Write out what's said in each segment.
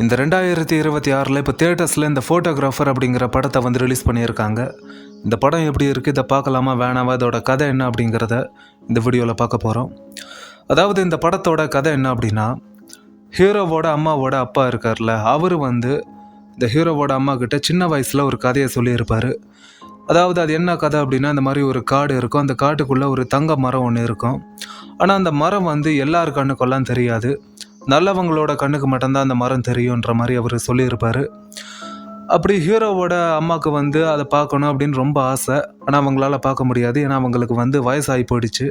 இந்த 2026 இப்போ தியேட்டர்ஸில் இந்த ஃபோட்டோகிராஃபர் அப்படிங்கிற படத்தை வந்து ரிலீஸ் பண்ணியிருக்காங்க. இந்த படம் எப்படி இருக்குது, இதை பார்க்கலாமா வேணாமா, இதோட கதை என்ன அப்படிங்கிறத இந்த வீடியோவில் பார்க்க போகிறோம். அதாவது இந்த படத்தோட கதை என்ன அப்படின்னா, ஹீரோவோட அம்மாவோட அப்பா இருக்கார்ல, அவர் வந்து இந்த ஹீரோவோட அம்மா கிட்ட சின்ன வயசில் ஒரு கதையை சொல்லியிருப்பார். அதாவது அது என்ன கதை அப்படின்னா, இந்த மாதிரி ஒரு காடு இருக்கும், அந்த காட்டுக்குள்ளே ஒரு தங்க மரம் ஒன்று இருக்கும். ஆனால் அந்த மரம் வந்து எல்லார் கண்ணுக்கெல்லாம் தெரியாது, நல்லவங்களோட கண்ணுக்கு மட்டும்தான் அந்த மரம் தெரியுன்ற மாதிரி அவர் சொல்லியிருப்பார். அப்படி ஹீரோவோட அம்மாவுக்கு வந்து அதை பார்க்கணும் அப்படின்னு ரொம்ப ஆசை. ஆனால் அவங்களால பார்க்க முடியாது, ஏன்னா அவங்களுக்கு வந்து வயசாகி போயிடுச்சு.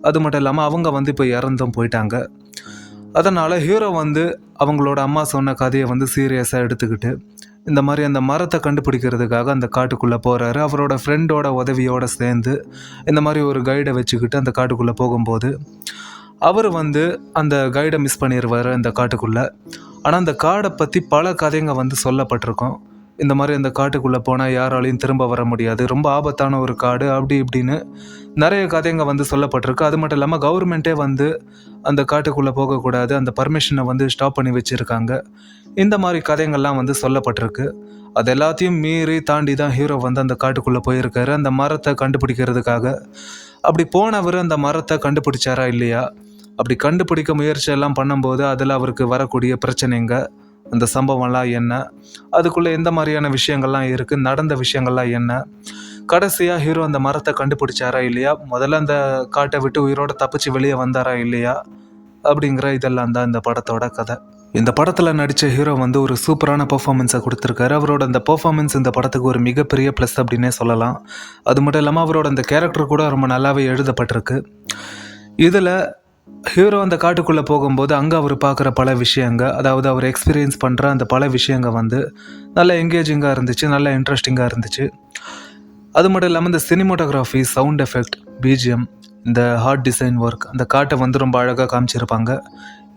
அது மட்டும் இல்லாமல் அவங்க வந்து இப்போ இறந்தும் போயிட்டாங்க. அதனால் ஹீரோ வந்து அவங்களோட அம்மா சொன்ன கதையை வந்து சீரியஸாக எடுத்துக்கிட்டு இந்த மாதிரி அந்த மரத்தை கண்டுபிடிக்கிறதுக்காக அந்த காட்டுக்குள்ளே போகிறாரு. அவரோட ஃப்ரெண்டோட உதவியோடு சேர்ந்து இந்த மாதிரி ஒரு கைடை வச்சுக்கிட்டு அந்த காட்டுக்குள்ளே போகும்போது அவர் வந்து அந்த கைடை மிஸ் பண்ணிடுவார் அந்த காட்டுக்குள்ளே. ஆனால் அந்த காடை பற்றி பல கதைங்க வந்து சொல்லப்பட்டிருக்கும். இந்த மாதிரி அந்த காட்டுக்குள்ளே போனால் யாராலையும் திரும்ப வர முடியாது, ரொம்ப ஆபத்தான ஒரு காடு, அப்படி இப்படின்னு நிறைய கதைங்க வந்து சொல்லப்பட்டிருக்கு. அது மட்டும் இல்லாமல் கவர்மெண்ட்டே வந்து அந்த காட்டுக்குள்ளே போகக்கூடாது, அந்த பர்மிஷனை வந்து ஸ்டாப் பண்ணி வச்சுருக்காங்க. இந்த மாதிரி கதைங்கள்லாம் வந்து சொல்லப்பட்டிருக்கு. அது எல்லாத்தையும் மீறி தாண்டி தான் ஹீரோ வந்து அந்த காட்டுக்குள்ளே போயிருக்காரு அந்த மரத்தை கண்டுபிடிக்கிறதுக்காக. அப்படி போனவர் அந்த மரத்தை கண்டுபிடிச்சாரா இல்லையா, அப்படி கண்டுபிடிக்க முயற்சி எல்லாம் பண்ணும்போது அதில் அவருக்கு வரக்கூடிய பிரச்சனைங்க, அந்த சம்பவம்லாம் என்ன, அதுக்குள்ளே எந்த மாதிரியான விஷயங்கள்லாம் இருக்குது, நடந்த விஷயங்கள்லாம் என்ன, கடைசியாக ஹீரோ அந்த மரத்தை கண்டுபிடிச்சாரா இல்லையா, முதல்ல அந்த காட்டை விட்டு உயிரோடு தப்பிச்சு வெளியே வந்தாரா இல்லையா, அப்படிங்கிற இதெல்லாம் தான் இந்த படத்தோட கதை. இந்த படத்தில் நடித்த ஹீரோ வந்து ஒரு சூப்பரான பெர்ஃபார்மன்ஸை கொடுத்துருக்காரு. அவரோட அந்த பெர்ஃபார்மன்ஸ் இந்த படத்துக்கு ஒரு மிகப்பெரிய ப்ளஸ் அப்படின்னே சொல்லலாம். அது மட்டும் இல்லாமல் அவரோட அந்த கேரக்டர் கூட ரொம்ப நல்லாவே எழுதப்பட்டிருக்கு. இதில் ஹீரோ அந்த காட்டுக்குள்ளே போகும்போது அங்கே அவர் பார்க்குற பல விஷயங்க, அதாவது அவர் எக்ஸ்பீரியன்ஸ் பண்ணுற அந்த பல விஷயங்கள் வந்து நல்ல என்கேஜிங்காக இருந்துச்சு, நல்ல இன்ட்ரெஸ்டிங்காக இருந்துச்சு. அது மட்டும் இல்லாமல் இந்த சினிமோட்டோகிராஃபி, சவுண்ட் எஃபெக்ட், பிஜிஎம், இந்த ஹார்ட் டிசைன் ஒர்க், அந்த காட்டை வந்து ரொம்ப அழகாக காமிச்சிருப்பாங்க.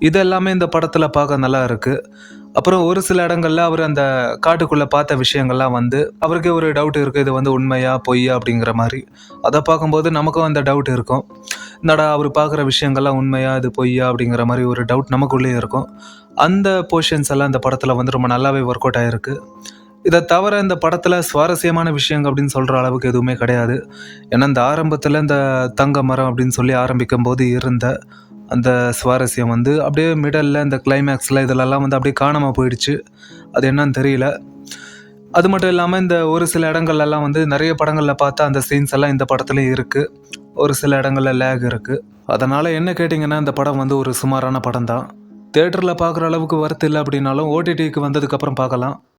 இது எல்லாமே இந்த படத்தில் பார்க்க நல்லா இருக்குது. அப்புறம் ஒரு சில இடங்களில் அவர் அந்த காட்டுக்குள்ளே பார்த்த விஷயங்கள்லாம் வந்து அவருக்கு ஒரு டவுட் இருக்குது, இது வந்து உண்மையா பொய்யா அப்படிங்கிற மாதிரி. அதை பார்க்கும்போது நமக்கும் அந்த டவுட் இருக்கும், என்னடா அவர் பார்க்குற விஷயங்கள்லாம் உண்மையா இது பொய்யா அப்படிங்கிற மாதிரி ஒரு டவுட் நமக்குள்ளேயே இருக்கும். அந்த போர்ஷன்ஸ் எல்லாம் இந்த படத்தில் வந்து ரொம்ப நல்லாவே ஒர்க் அவுட் ஆகிருக்கு. இதை தவிர இந்த படத்தில் சுவாரஸ்யமான விஷயங்கள் அப்படின்னு சொல்கிற அளவுக்கு எதுவுமே கிடையாது. ஏன்னா இந்த ஆரம்பத்தில் இந்த தங்க மரம் அப்படின்னு சொல்லி ஆரம்பிக்கும் போது இருந்த அந்த சுவாரஸ்யம் வந்து அப்படியே மிடலில் இந்த கிளைமேக்ஸில் இதிலெல்லாம் வந்து அப்படியே காணாமல் போயிடுச்சு. அது என்னன்னு தெரியல. அது மட்டும் இல்லாமல் இந்த ஒரு சில இடங்கள்லாம் வந்து நிறைய படங்களில் பார்த்தா அந்த சீன்ஸ் எல்லாம் இந்த படத்துலையும் இருக்குது. ஒரு சில இடங்களில் லேக் இருக்குது. அதனால் என்ன கேட்டிங்கன்னா, இந்த படம் வந்து ஒரு சுமாரான படம் தான். தேட்டரில் பார்க்குற அளவுக்கு ஒர்த் இல்லை அப்படின்னாலும் ஓடிடிக்கு வந்ததுக்கப்புறம் பார்க்கலாம்.